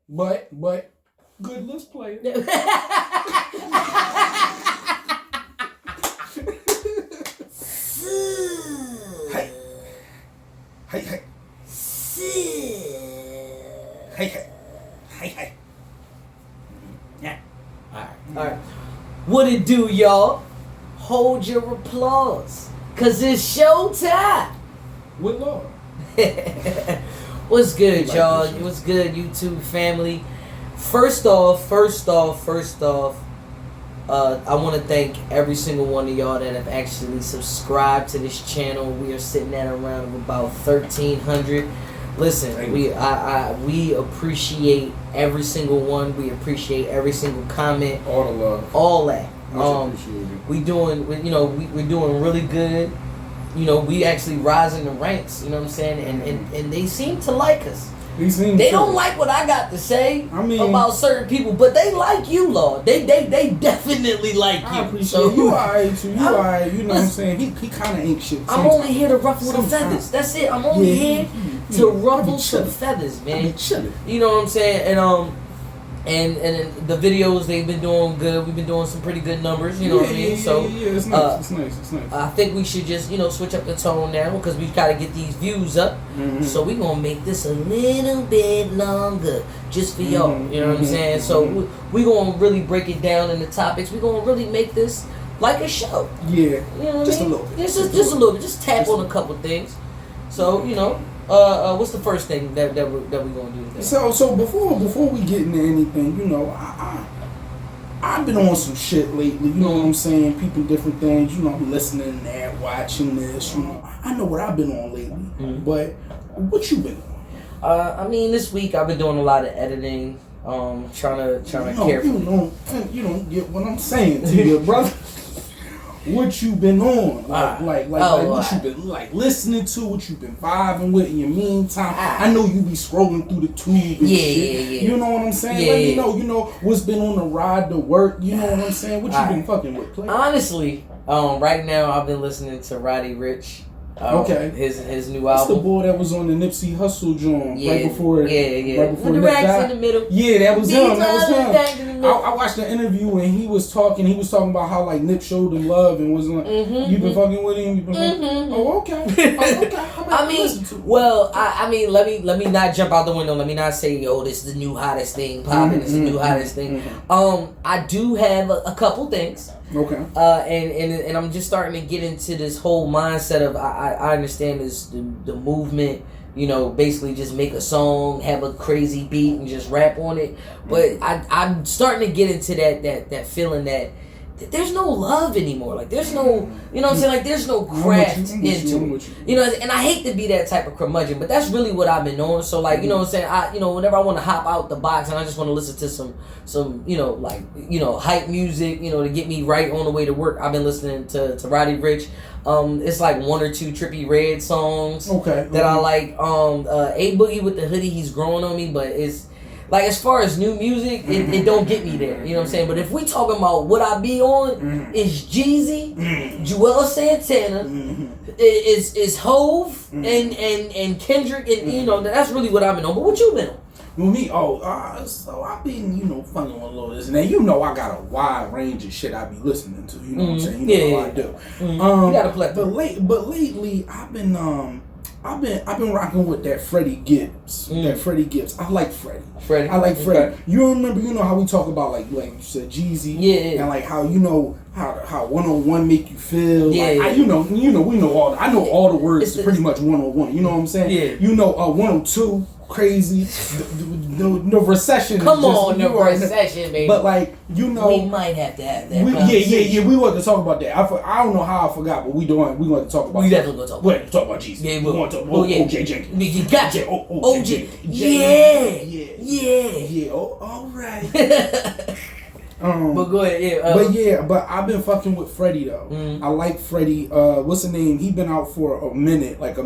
But good looks player. Hey. Hey, hey. Hey, hey. Hey, hey. Yeah. All right. What it do, y'all? Hold your applause, cause it's showtime. With Lord. What's good, Like y'all? this shit. What's good, YouTube family? First off, I want to thank every single one of y'all that have actually subscribed to this channel. We are sitting at around about 1,300. Listen, we appreciate every single one. We appreciate every single comment. All the love. All that. Much appreciated. We're doing really good. You know, we actually rising the ranks. You know what I'm saying? And they seem to like us. They don't like what I got to say about certain people, but they like you, Lord. They definitely like you. I appreciate so, you. Alright, too. You alright. You know what I'm saying? He kind of ain't shit. I'm only here to ruffle the feathers. That's it. I'm only here to ruffle some feathers, man. You know what I'm saying? And the videos, they've been doing good. We've been doing some pretty good numbers. You know what I mean? So it's nice. It's nice. I think we should just switch up the tone now because we got to get these views up. Mm-hmm. So we're gonna make this a little bit longer just for y'all. You know what I'm saying? So we're gonna really break it down in the topics. We're gonna really make this like a show. Yeah, you know what just I mean? a little bit. Just a little bit. Just tap on a couple things. So what's the first thing that we're gonna do today? So before we get into anything, I've been on some shit lately. You know what I'm saying? Peeping different things. I'm listening to that, watching this. I know what I've been on lately. But what you been on? I mean, this week I've been doing a lot of editing. Trying to carefully. You don't get what I'm saying to you, brother. What you been on? What you been listening to? What you been vibing with in your meantime? I know you be scrolling through the tube and shit. Yeah. You know what I'm saying? Let me know. You know what's been on the ride to work. You know what I'm saying? What you been fucking with? Play? Honestly, right now I've been listening to Roddy Ricch. Okay. His new That's album. the boy that was on the Nipsey Hussle joint right before Right before Nip racks died. in the middle. Yeah, that was him. him. I watched the interview and he was talking about how like Nip showed him love and was like, you been fucking with him. You been fucking. Oh, okay. I mean, let me not jump out the window. Let me not say, yo, this is the new hottest thing popping. This is the new hottest thing. I do have a couple things. Okay. And I'm just starting to get into this whole mindset of I understand this the movement. Basically just make a song, have a crazy beat, and just rap on it. But I'm starting to get into that feeling that there's no love anymore. Like there's no, you know what I'm saying? Like there's no craft into it. And I hate to be that type of curmudgeon, but that's really what I've been on. So like, you know what I'm saying? Whenever I want to hop out the box and I just want to listen to some hype music, to get me right on the way to work, I've been listening to Roddy Ricch. It's like one or two Trippie Redd songs that I like. A Boogie with the Hoodie, he's growing on me, but it's like as far as new music, it don't get me there. You know what I'm saying? But if we talking about what I be on, it's Jeezy, Joel Santana, is Hove, and Kendrick, and that's really what I've been on. But what you been on? With me, so I've been, fucking with a little this and that. I got a wide range of shit I be listening to. You know what I'm saying? You know how I do. You gotta play. But lately, I've been rocking with that Freddie Gibbs. That Freddie Gibbs. I like Freddie. I like Freddie. Okay. You remember, how we talk about like you said, Jeezy. Yeah. And like how how 101 make you feel. Yeah. Like, we know all. I know all the words to pretty much 101. You know what I'm saying? Yeah. 102. Crazy, the recession. Come on, the recession, baby. But like we might have to have that. Yeah. We want to talk about that. I don't know how I forgot, but we want to talk about. We definitely gonna talk. We're talk about Jesus. Yeah, we want to talk. OJ Jenkins. You got you. OJ. Yeah. Oh, all right. But go ahead, but I've been fucking with Freddie though. I like Freddie. What's the name? He been out for a minute, like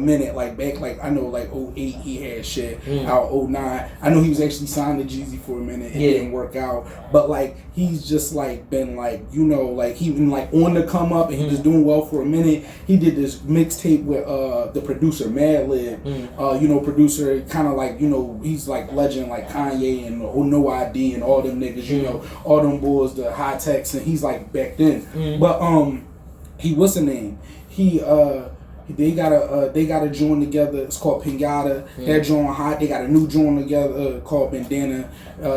back, like I know, like 08 he had shit out 09. I know he was actually signed to Jeezy for a minute. It didn't work out, but like he's just like been like, you know, like he been like on the come up, and he was doing well for a minute. He did this mixtape with the producer Madlib, you know, producer kind of like, you know, he's like legend like Kanye and No ID and all them niggas, you know, all them boys, the high techs, and he's like back then. But he, what's the name? They got a joint together. It's called Pinata. That joint hot. They got a new joint together called Bandana.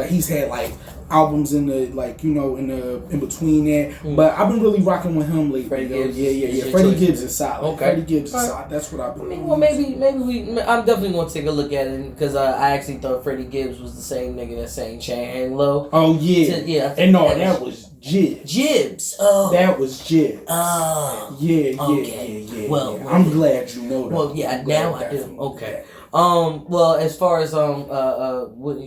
He's had like albums in the, like, you know, in between that. But I've been really rocking with him lately. Freddie Gibbs. Yeah. Freddie Gibbs is solid. Okay. Freddie Gibbs is solid. That's what I've been. Well, maybe I'm definitely gonna take a look at it, because I actually thought Freddie Gibbs was the same nigga that sang Chain Hang Low. Oh yeah. And no, that was Jibbs. Jibbs. Oh. That was Jibbs. Oh. Yeah. Well, I'm glad you know that. Well, yeah, now I do. Okay. Well, as far as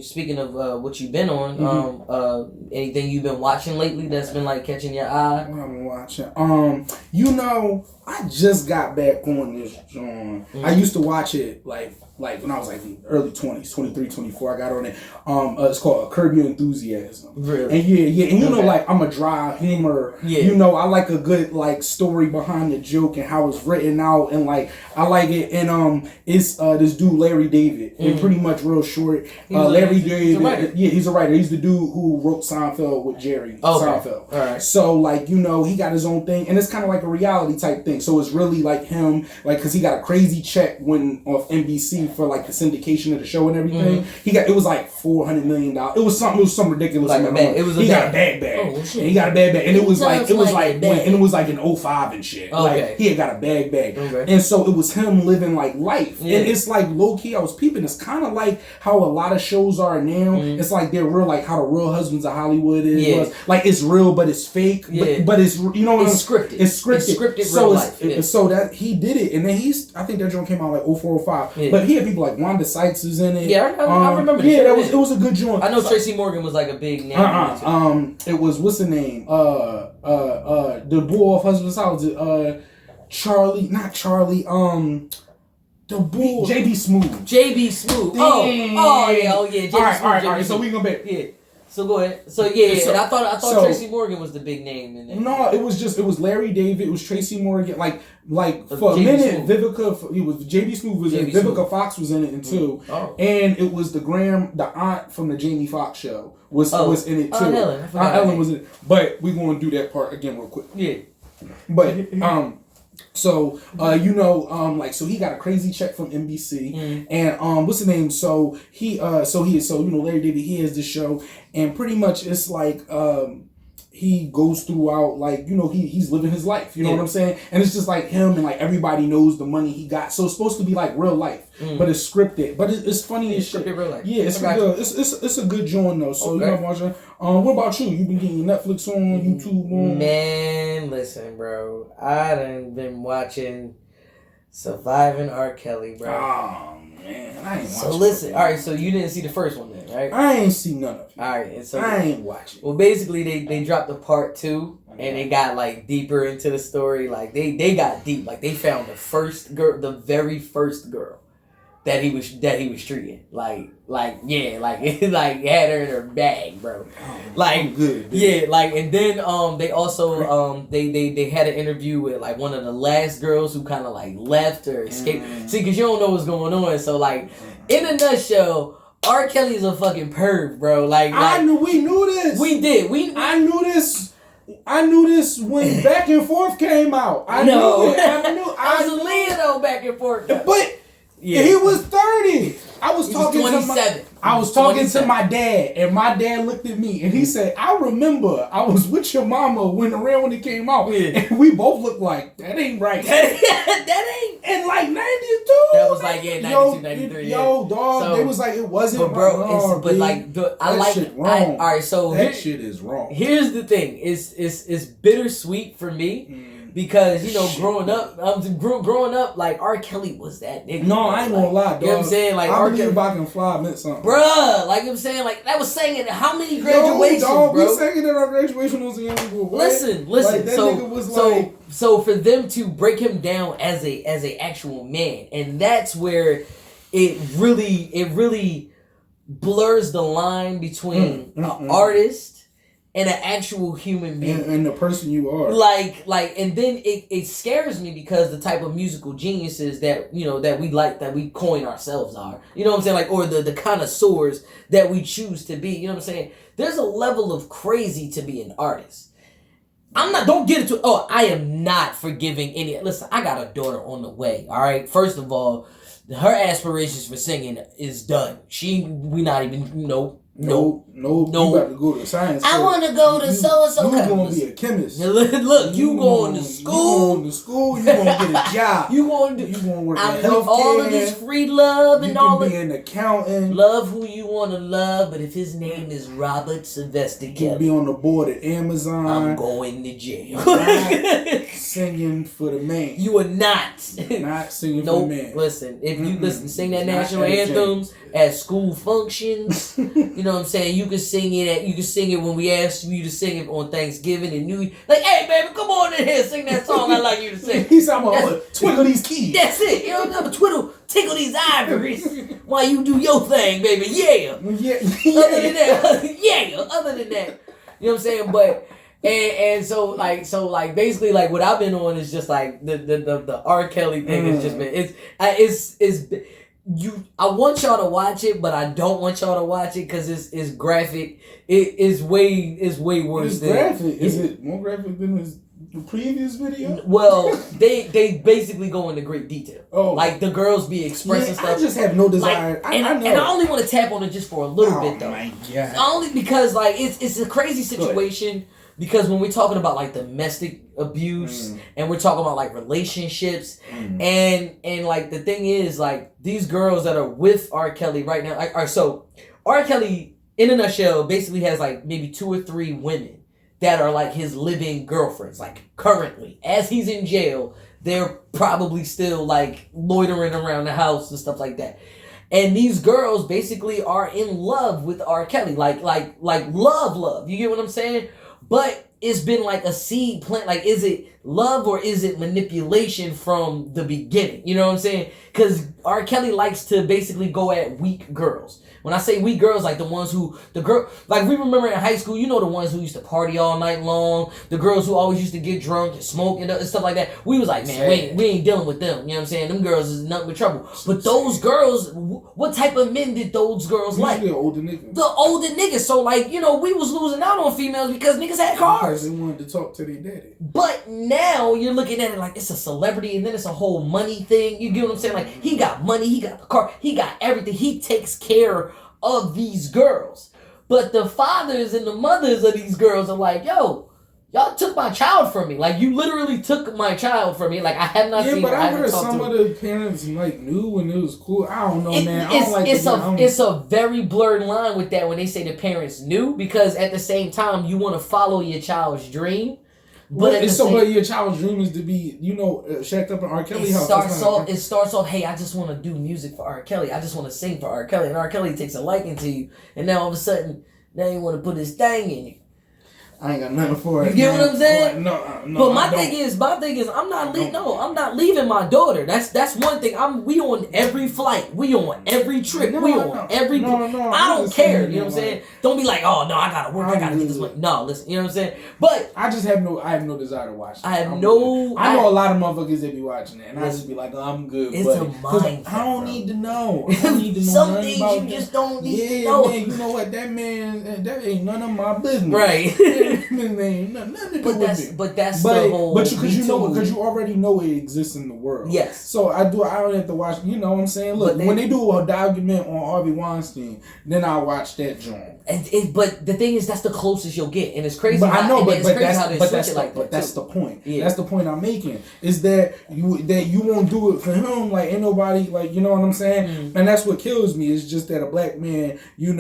speaking of what you've been on, anything you've been watching lately that's been like catching your eye? What I've been watching, you know, I just got back on this joint. I used to watch it like when I was like in early 20s, 23, 24, I got on it. It's called Curb Your Enthusiasm. Really? And and you know, like, I'm a dry humor. Yeah. You know, I like a good like story behind the joke and how it's written out, and like I like it. And it's this dude Larry David, and pretty much real short. Larry David, he's a writer. He's the dude who wrote Seinfeld with Jerry Seinfeld. All right. So like, you know, he got his own thing, and it's kind of like a reality type thing. So it's really like him, like, cause he got a crazy check when off NBC for like the syndication of the show and everything. It was like $400 million. It was some ridiculous amount. He got a bag. Oh, shit. And he got a bag, and it was like in 05 and shit. Okay. Like he had got a bag. Okay. And so it was him living like life. Yeah. And it's like low key, I was peeping, it's kind of like how a lot of shows are now. It's like they're real, like how the Real Husbands of Hollywood is. Like it's real, but it's fake. But it's, you know what, it's scripted. It's scripted. It's scripted so real life. So that he did it, and then I think that joint came out like 04, 05. But he had people like Wanda Sykes is in it. Yeah, I remember. Yeah, it was a good joint. I know Tracy Morgan was like a big name. It was, what's the name? The boy of Husband's House. Charlie, not Charlie. The bull. JB Smooth. JB Smooth. Oh yeah. JB All right. So we gonna bet. Yeah. So go ahead. So yeah. So, and I thought Tracy Morgan was the big name in there. No, it was Larry David. It was Tracy Morgan. Like for a minute, Vivica. It was JB Smooth was in it. Vivica Fox was in it too. Oh. And it was the aunt from the Jamie Foxx show was in it too. Aunt Ellen was in it. But we gonna do that part again real quick. Yeah. But so you know, like, so he got a crazy check from NBC, and what's the name? So you know, Larry David, he has this show, and pretty much it's like he goes throughout, like, you know, he's living his life, you know what I'm saying? And it's just like him, and like everybody knows the money he got. So it's supposed to be like real life, but it's scripted. But it's funny as shit. Real life. Yeah, it's good. It's a good joint though. So you know, watching. What about you? You been getting your Netflix on, YouTube on? Man, listen, bro. I done been watching Surviving R. Kelly, bro. Oh man, I ain't watching. So listen, all right. So you didn't see the first one then, right? I ain't seen none of it. All right, and so I ain't watching. Well, basically they dropped the part 2, and they got like deeper into the story. Like they got deep. Like they found the first girl, the very first girl that he was treating. Like had her in her bag, bro. Like good. Yeah, like, and then they also they had an interview with like one of the last girls who kind of like left or escaped. See, because you don't know what's going on. So like, in a nutshell, R. Kelly's a fucking perv, bro. Like we knew this. We did. I knew this when Back and Forth came out. I was a Leo back and forth. But he was 30. I was talking 27. I was talking to my dad, and my dad looked at me, and he said, "I remember I was with your mama when it came out, and we both looked like that ain't right. that ain't in like 92. That was like 92, 93. Yo, dog, so, it was like it wasn't. But bro, but like I like shit wrong. All right, so that shit is wrong. Here's the thing: it's bittersweet for me because growing up, like R. Kelly was that nigga. No, I ain't gonna lie, dog. You know what I'm saying? Like I believe I Can Fly meant something, bruh. Like I'm saying, like that was saying at how many graduations, dog, bro? We sang it at our graduation when I was a young people. Listen. Like, that nigga was so for them to break him down as a actual man, and that's where it really blurs the line between an artist and an actual human being and the person you are. Like, and then it scares me because the type of musical geniuses that that we like, that we coin ourselves are. You know what I'm saying? Like, or the connoisseurs that we choose to be. You know what I'm saying? There's a level of crazy to be an artist. Don't get into, I am not forgiving any. Listen, I got a daughter on the way. All right. First of all, her aspirations for singing is done. We not even, no. You about to go to science. I want to go to so-and-so. You're going to be a chemist. Look, you going to school. You going to get a job. You going to work in healthcare. All of this free love and all of. You can be an accountant. Love who you want to love, but if his name is Robert Sylvester Kelly, you can be on the board at Amazon. I'm going to jail. Singing for the man. You are not singing for the man. Listen, if you sing that national anthem at school functions, you know what I'm saying? You can sing it when we ask you to sing it on Thanksgiving and New Year. Like, hey baby, come on in here, sing that song I like you to sing. He's talking about twiddle these keys. That's it. You know what I'm saying? Tickle these ivories while you do your thing, baby. Yeah. Other than that, you know what I'm saying? But and so basically like what I've been on is just like the R. Kelly thing has just been I want y'all to watch it, but I don't want y'all to watch it because it's graphic. It is way worse. It's graphic. Is it more graphic than the previous video? Well, they basically go into great detail. Oh, like the girls be expressing stuff. I just have no desire. Like, and I only want to tap on it just for a little bit though. My God. Only because like it's a crazy situation. Because when we're talking about like domestic abuse and we're talking about like relationships and like the thing is like these girls that are with R. Kelly right now, so R. Kelly in a nutshell basically has like maybe 2 or 3 women that are like his living girlfriends. Like currently, as he's in jail, they're probably still like loitering around the house and stuff like that. And these girls basically are in love with R. Kelly, like love. You get what I'm saying? But it's been like a seed plant. Like, is it love or is it manipulation from the beginning? You know what I'm saying? Because R. Kelly likes to basically go at weak girls. When I say weak girls, like like we remember in high school, the ones who used to party all night long, the girls who always used to get drunk and smoke and stuff like that. We was like, man, we ain't dealing with them. You know what I'm saying? Them girls is nothing but trouble. But those girls, what type of men did those girls like? The older niggas. The older niggas. So like, we was losing out on females because niggas had cars. Because they wanted to talk to their daddy. But now you're looking at it like it's a celebrity and then it's a whole money thing. You get what I'm saying? Like he got money, he got the car, he got everything. He takes care of these girls. But the fathers and the mothers of these girls are like, yo, y'all took my child from me. Like, you literally took my child from me. Like, I have not seen. Yeah, but I heard some of the parents like knew when it was cool. I don't know, man. It's a very blurred line with that when they say the parents knew, because at the same time you want to follow your child's dream. But your child's dream is to be, shacked up in R. Kelly house. It starts off, hey, I just want to do music for R. Kelly. I just want to sing for R. Kelly. And R. Kelly takes a liking to you. And now all of a sudden, now you want to put his thing in you. I ain't got nothing for it. You get what I'm saying? No. But my thing is, I'm not leaving my daughter. That's one thing. We on every flight. We on every trip. Every. I don't care. You know what I'm saying? Don't be like, oh no, I gotta work. I gotta get this money. No, listen. You know what I'm saying? But I have no desire to watch it. I know a lot of motherfuckers that be watching it, and I just be like, oh, I'm good. It's a mindset. I don't need to know. I don't need to know. Some things you just don't need to know. Man, you know what? That ain't none of my business. Right. But that's the whole. But because you already know it exists in the world. Yes. So I don't have to watch. You know what I'm saying? Look, when they do a document on Harvey Weinstein, then I watch that joint. But the thing is, that's the closest you'll get, and it's crazy. But I know, but that's the point. Yeah. That's the point I'm making. Is that you won't do it for him? Like ain't nobody like you know what I'm saying? Mm-hmm. And that's what kills me. It's just that a black man, he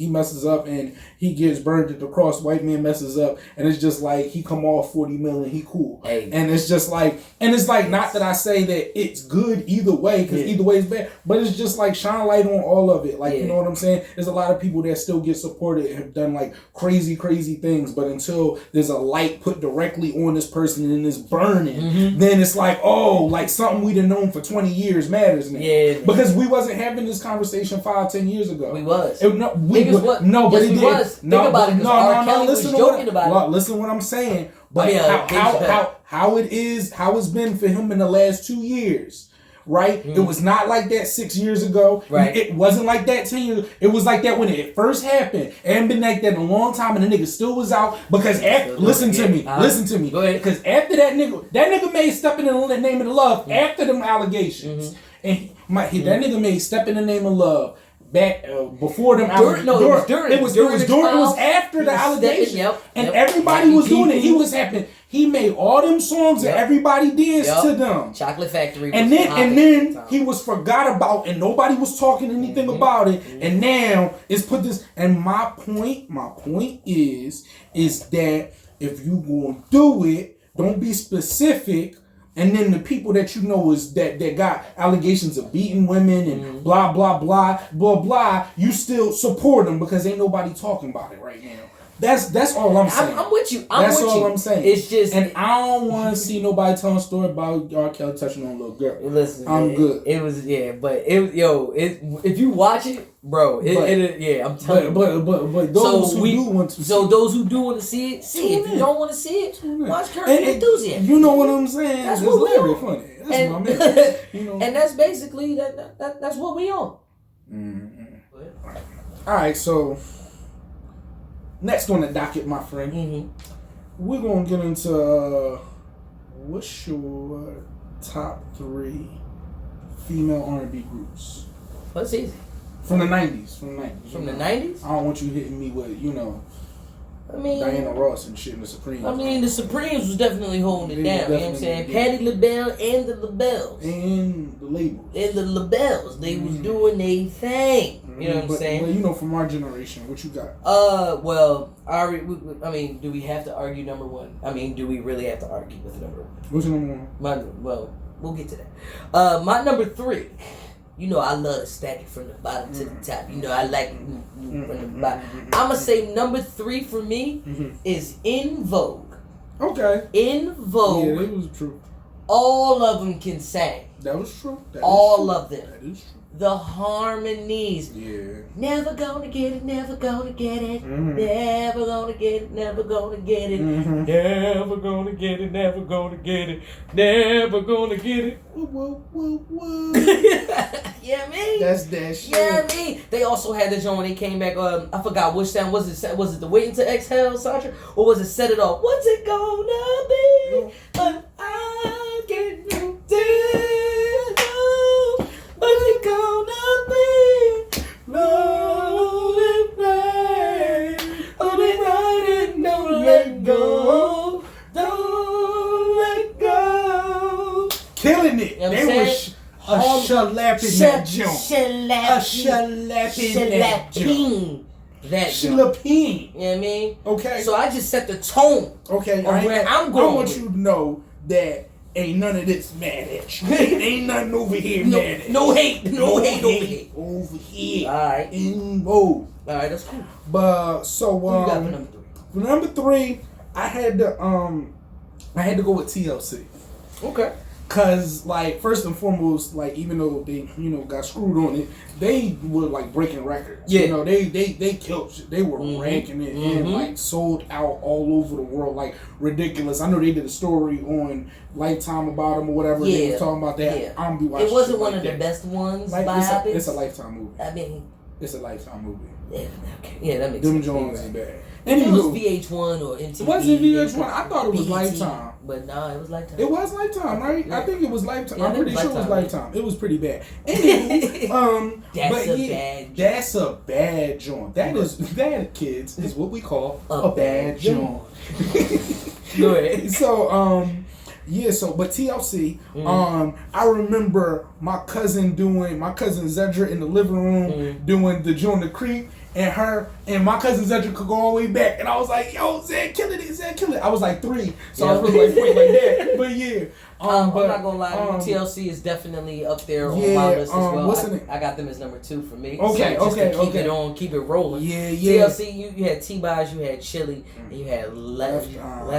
messes up and he gets burned at the cross. White man messes up, and it's just like he come off 40 million. He cool, and it's just like, not that I say that it's good either way because either way is bad, but it's just like shine light on all of it. Like you know what I'm saying? There's a lot of people that still get supported and have done like crazy things, but until there's a light put directly on this person and it's burning, then it's like, oh, like something we done known for 20 years matters now. Yeah. Because we wasn't having this conversation 5-10 years ago. We was. But it did. Was. Think about it. No. Listen to what I'm saying. But how it's been for him in the last 2 years. Right? It was not like that 6 years ago. Right. It wasn't like that 10 years ago. It was like that when it first happened. It hadn't been like that in a long time and the nigga still was out. Because listen to me. Go ahead. Because after that nigga made Step in the Name of the Love after them allegations. And that nigga made Step in the Name of Love back before them allegations. It was after the allegations. And everybody was doing it. He was happening. He made all them songs and everybody danced to them. Chocolate Factory. And then he was forgot about and nobody was talking anything about it. And now it's put this. And my point is that if you gonna do it, don't be specific. And then the people that you know is that got allegations of beating women and blah blah blah blah blah, you still support them because ain't nobody talking about it right now. That's all I'm saying. I'm with you. That's all I'm saying. It's just, and I don't want to see nobody telling a story about R. Kelly touching on a little girl. Listen, I'm good. It was but if you watch it, bro, I'm telling you. But those who do want to. So those who do want to see it, see it. If you don't want to see it, watch Curb Your Enthusiasm. You know what I'm saying? That's very funny. That's my man. You know. And that's basically that's what we on. Mm-hmm. All right, so. Next on the docket, my friend, we're going to get into what's your top 3 female R&B groups? That's easy. From the 90s. From the 90s? I don't want you hitting me with, Diana Ross and shit in the Supremes. The Supremes was definitely holding it down. You know what I'm saying? Patti LaBelle and the LaBelles. And the labels. And the LaBelles. They was doing their thing. You know what I'm saying? Well, from our generation, what you got? Do we have to argue number one? Do we really have to argue with number one? What's your number one? We'll get to that. My number 3. I love to stack it from the bottom to the top. I like it from the bottom. I'm going to say number 3 for me is In Vogue. Okay. In Vogue. Yeah, that was true. All of them can sing. That was true. All of them. That is true. The harmonies. Yeah. Never gonna get it, never gonna get it. Never gonna get it, never gonna get it. Never gonna get it, never gonna get it. Never gonna get it. Whoa. Yeah, me. That's that shit. Yeah, me. They also had the joint when they came back. I forgot which sound was it. Was it the Waiting to Exhale soundtrack, or was it Set It Off? What's it gonna be? But I can't do this. What's it gonna be? Lonely night. Only night and don't let go. Don't let go. Killing it. You know they was shellapping that joint. Shellapping that joint. You know what I mean? Okay. So I just set the tone. Okay. I'm going. I want you to know that ain't none of this mad at you. Ain't nothing over here mad at you. No hate over here. Over here. Alright. In Vogue. Alright, that's cool. But so you got for number 3? For number 3, I had to go with TLC. Okay. Cause first and foremost, even though they got screwed on it, they were breaking records. Yeah. They killed shit. They were ranking it and sold out all over the world ridiculous. I know they did a story on Lifetime about them or whatever. Yeah. They were talking about that. Yeah. I'm be watching. It wasn't one of the best ones. It's a Lifetime movie. It's a Lifetime movie. Yeah, okay. Yeah, that makes Them sense. Jones is bad. If it was VH1 or MTV. Was it VH1? I thought it was BET, Lifetime. But no, it was Lifetime. It was Lifetime, right? Yeah. I think it was Lifetime. Yeah, I'm pretty sure it was Lifetime. It was pretty bad. Anyway, that's a bad joint. That, kids, is what we call a bad joint. Go ahead. So, but TLC, I remember my cousin Zedra in the living room doing the joint The Creep, and my cousin Zedra could go all the way back, and I was like, yo, Zed killing it. I was like 3, so I was really like that. But yeah. I'm not gonna lie, TLC is definitely up there on my list as well. I got them as number 2 for me. Okay, so keep it rolling. Yeah. TLC, you had T-Boz, you had Chili, and you had Left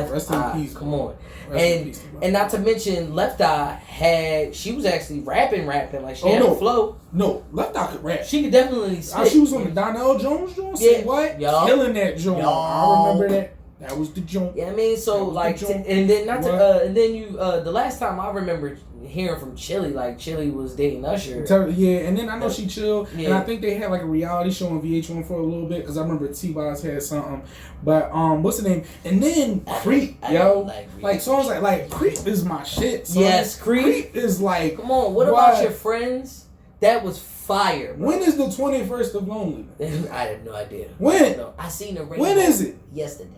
Rest Eye. in peace. Come on. And not to mention, Left Eye she was actually rapping, like she had a flow. No, Left Eye could rap. She could definitely spit. She was on the Donnell Jones joint. Say what? Killing that joint. I remember that. That was the joint. Yeah, I mean, so like, and then the last time I remember hearing from Chili, like Chili was dating Usher. Yeah, and then I know she chilled, and I think they had like a reality show on VH1 for a little bit because I remember T-Boz had something. But what's the name? And then Creep, yo, like songs like Creep is my shit. So yes, Creep is like. Come on, what about Your Friends? That was fire. Bro. When is the 21st of Loneliness? I have no idea. When? I seen the When is it? Yesterday.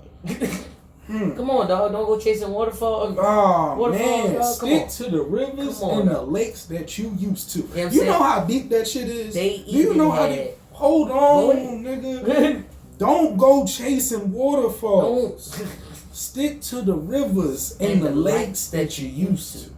Come on, dog. Don't go chasing waterfall. Oh, man. Dog. Stick to the rivers and the lakes that you used to. You know how deep that shit is? Do you know how deep? Hold on, nigga. Don't go chasing waterfalls. Stick to the rivers and the lakes that you used to.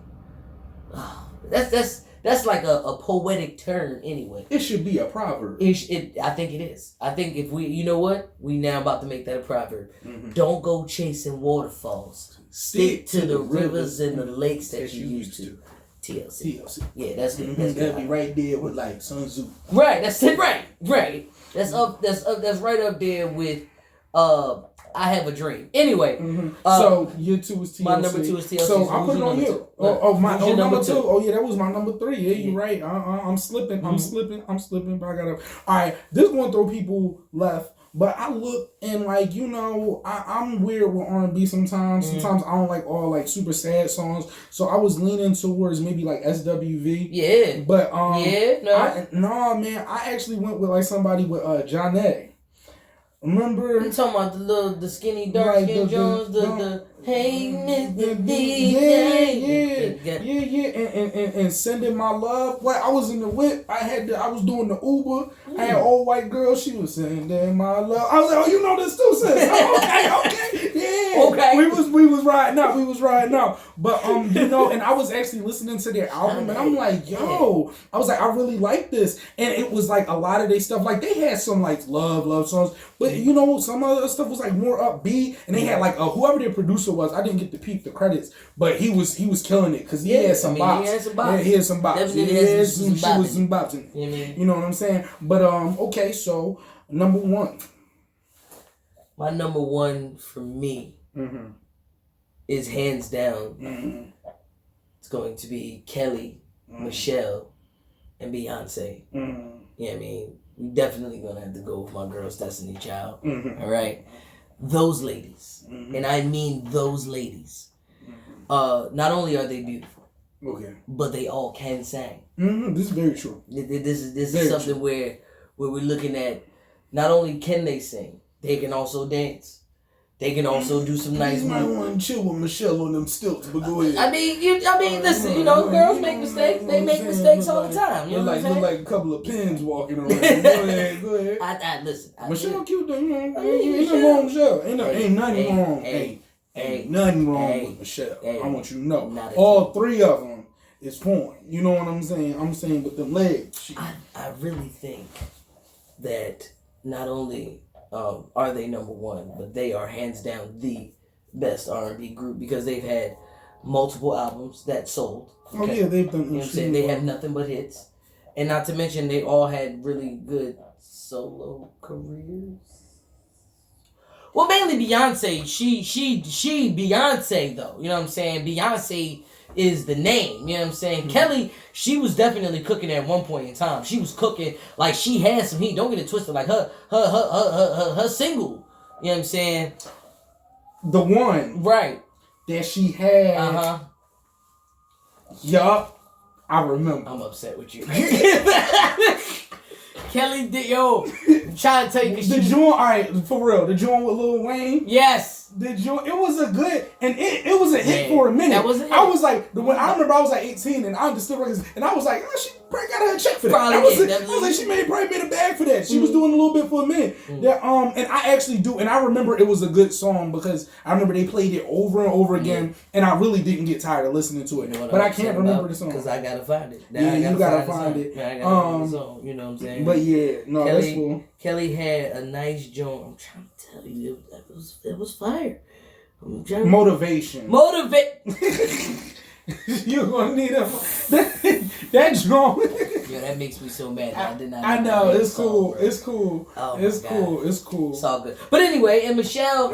That's like a poetic term anyway. It should be a proverb. I think it is. I think if we now about to make that a proverb. Mm-hmm. Don't go chasing waterfalls. Stick to the rivers and the lakes that you used to. TLC. Yeah, that's good. That's good. Be right there with like Sun Tzu. Right. That's it. Right. That's right up there with I Have a Dream. Anyway, so your 2 is TLC. My number 2 is TLC. So I put it on you. My number 2. Oh yeah, that was my number 3. Yeah, you're right. I'm slipping. Mm-hmm. I'm slipping. But I gotta. All right, this is gonna throw people left. But I look and I'm weird with R&B sometimes. Sometimes I don't like all like super sad songs. So I was leaning towards maybe like SWV. Yeah. But man, I actually went with like somebody with Johnny. Remember? You talking about the skinny dark skin Jones, the hey Mr. DJ. Yeah. And sending my love. Like I was in the whip. I was doing the Uber. I had all white girl. She was sending my love. I was like, oh, you know this too, sis. Okay. Yeah. Okay. We was riding out. But and I was actually listening to their album, and I'm like, yo, I was like, I really like this, and it was like a lot of their stuff. Like they had some like love songs, but some other stuff was like more upbeat, and they had like whoever their producer was. I didn't get to peep the credits, but he was killing it because he had some bops. He had some bops. Yeah, he had some bops. Definitely had some bops in it. You know what I'm saying? But okay, so number 1. My number 1 for me is hands down. It's going to be Kelly, Michelle, and Beyonce. You know what I mean? We definitely gonna have to go with my girl's Destiny Child. All right, those ladies, and I mean those ladies. Not only are they beautiful, but they all can sing. This is very true. This is something where we're looking at. Not only can they sing, they can also dance. They can also do some nice moves. You might want to chill with Michelle on them stilts, but go ahead. I mean, listen, girls make mistakes. They make mistakes all the time. You know what I'm saying? Look like a couple of pins walking around. Go ahead. Listen. Michelle cute though. Ain't nothing wrong with Michelle. Ain't nothing wrong. Ain't nothing wrong with Michelle. I want you to know. All 3 of them is porn. You know what I'm saying? I'm saying with them legs. I really think that not only are they number 1, but they are hands down the best R&B group because they've had multiple albums that sold. Okay? Oh yeah, they've done. You know what I'm saying? They have nothing but hits, and not to mention they all had really good solo careers. Well, mainly Beyonce. She Beyonce though. You know what I'm saying? Beyonce is the name. You know what I'm saying? Kelly, she was definitely cooking at one point in time. She was cooking like she had some heat. Don't get it twisted. Like her single. You know what I'm saying? The one, right? That she had. Yup, I remember. I'm upset with you. Kelly did I'm trying to tell you the joint. Alright, for real, the joint with Lil Wayne. Yes. The joint, it was a good, and it was a hit for a minute. That was a hit. I was like, when I remember I was like 18 and I understood records, and I was like, oh, she probably got her a check for that. I was like, she probably made a bag for that. She was doing a little bit for a minute. That, and I actually do, and I remember it was a good song because I remember they played it over and over again, and I really didn't get tired of listening to it. You know but I can't remember the song because I gotta find it. You gotta find it. I gotta find the song. You know what I'm saying? But yeah, no, that's cool. Kelly had a nice joint. I'm trying to tell you, it was fire. Motivation. You're gonna need that drum. Yeah, that makes me so mad. I know it's cool. It's cool. Oh it's cool. It's cool. It's all good. But anyway, and Michelle,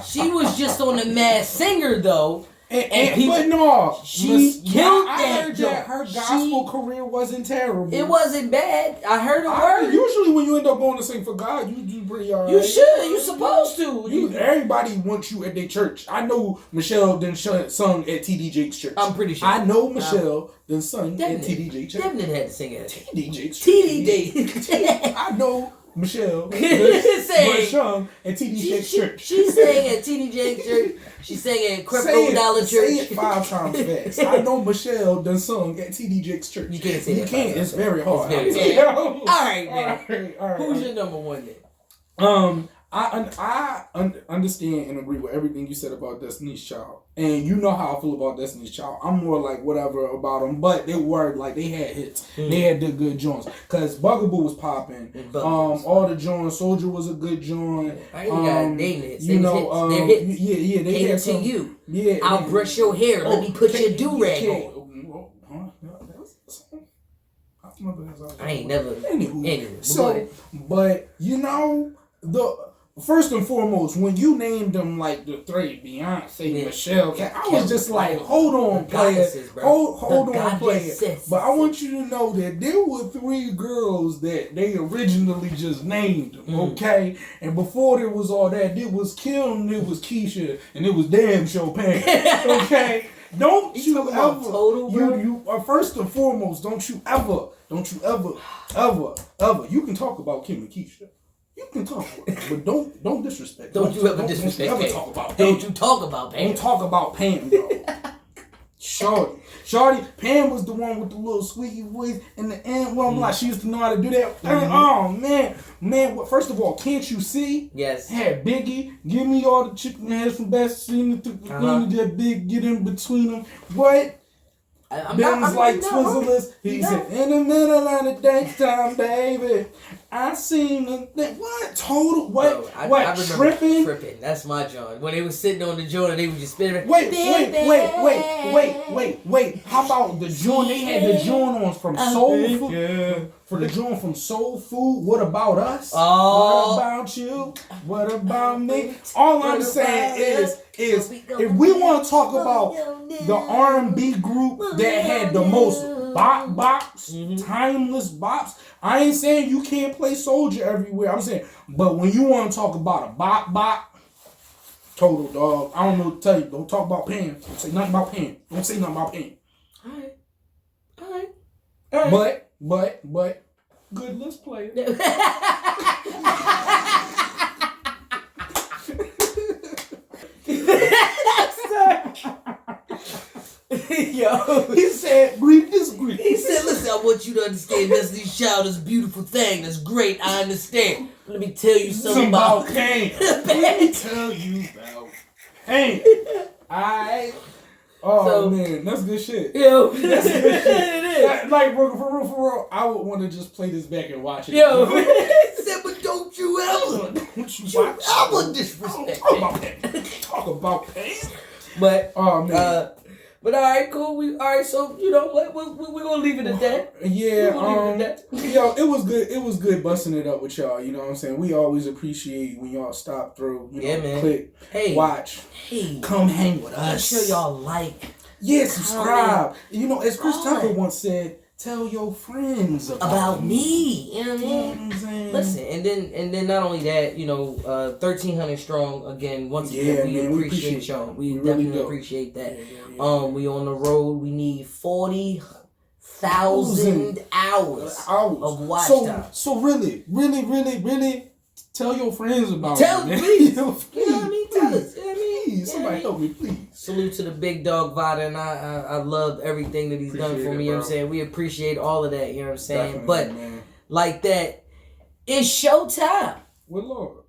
she was just on the Masked Singer though. And people, but no, she killed I that heard that her gospel career wasn't terrible. It wasn't bad. I heard a word. Usually when you end up going to sing for God, you do pretty alright. You should. You supposed to. Everybody wants you at their church. I know Michelle then sung at TD Jake's church. I'm pretty sure. I know Michelle then sung at TD Jake's church. Definitely had to sing at TD Jake's church. TD Jake. I know Michelle sang at TD Jake's church. She sang at TD Jake's church. She sang at Crypto Dollar Church. Say it 5 times fast. I know Michelle done sung at TD Jake's church. You can't say that. You can't. It's very hard. All right, man. All right. Who's your number one then? I understand and agree with everything you said about Destiny's Child. And you know how I feel about Destiny's Child. I'm more like whatever about them. But they were like, they had hits. They had the good joints. Because Bugaboo was popping. All the joints. Soldier was a good joint. I ain't got name it. You know, they're hits. Yeah, they had some. To you. Yeah. I'll brush your hair. Let me put your do-rag on. I ain't never. Anywho. So, but you know, first and foremost, when you named them like the three, Beyonce, Michelle, I was just like, hold on, player. Hold on, player. But I want you to know that there were 3 girls that they originally just named them, okay? And before there was all that, it was Kim, it was Keisha, and it was damn Chopin, okay? Don't you ever, you first and foremost, don't you ever, you can talk about Kim and Keisha. You can talk about it, but don't disrespect. Don't you ever disrespect. Don't you ever talk about Pam. Don't you talk about Pam. Don't talk about Pam, though. Shorty, Pam was the one with the little squeaky voice in the end. Well, I'm like, she used to know how to do that. Oh man. First of all, can't you see? Yes. Had Biggie, give me all the chicken heads from Best Seen that big, get in between them. What? Twizzlers. He said, in the middle of the daytime, baby, I seen the what? Total what? Bro, what? I tripping. That's my joint. When they was sitting on the joint and they was just spinning. Wait. How about the joint? They had the joint on from Soul Food. Yeah. For the joint from Soul Food. What about us? Oh. What about you? What about me? All I'm saying is if we want to talk about the R&B group that had the most bops, timeless bops, I ain't saying you can't play Soldier everywhere. I'm saying, but when you want to talk about a bop, total dog. I don't know what to tell you. Don't talk about Pam. Don't say nothing about Pam. Don't say nothing about Pam. All right. But good list player. Yo, he said, "Grief is grief." He said, "Listen, I want you to understand Destiny's Child is a beautiful thing. That's great. I understand. Let me tell you something about Pam. Let me tell you about Pam. Alright. Oh man, that's good shit. Yo, that's good shit. It is. Like for real, I would want to just play this back and watch it. Yo, he said, but don't you ever disrespect Talk about Pam. But But all right, cool. So you know what? We're gonna leave it at that. Yeah. Yo, it was good. It was good busting it up with y'all. You know what I'm saying? We always appreciate when y'all stop through. You know, man. Click, watch, come hang with us. Make sure y'all like. Yeah, subscribe. You know, as Chris Tucker once said, tell your friends about me. You know what I mean? Listen, and then not only that, you know, 1,300 strong. Again, once again, we appreciate y'all. We definitely really appreciate that. Yeah. We on the road. We need 40,000 hours of watch time. So really, tell your friends about it. Please. You know what I mean? Tell us. Please, somebody help me, please. Salute to the big dog Vada, and I love everything that he's done for me. You know what I'm saying? We appreciate all of that. You know what I'm saying? Definitely, but like that, it's showtime. Well, Lord.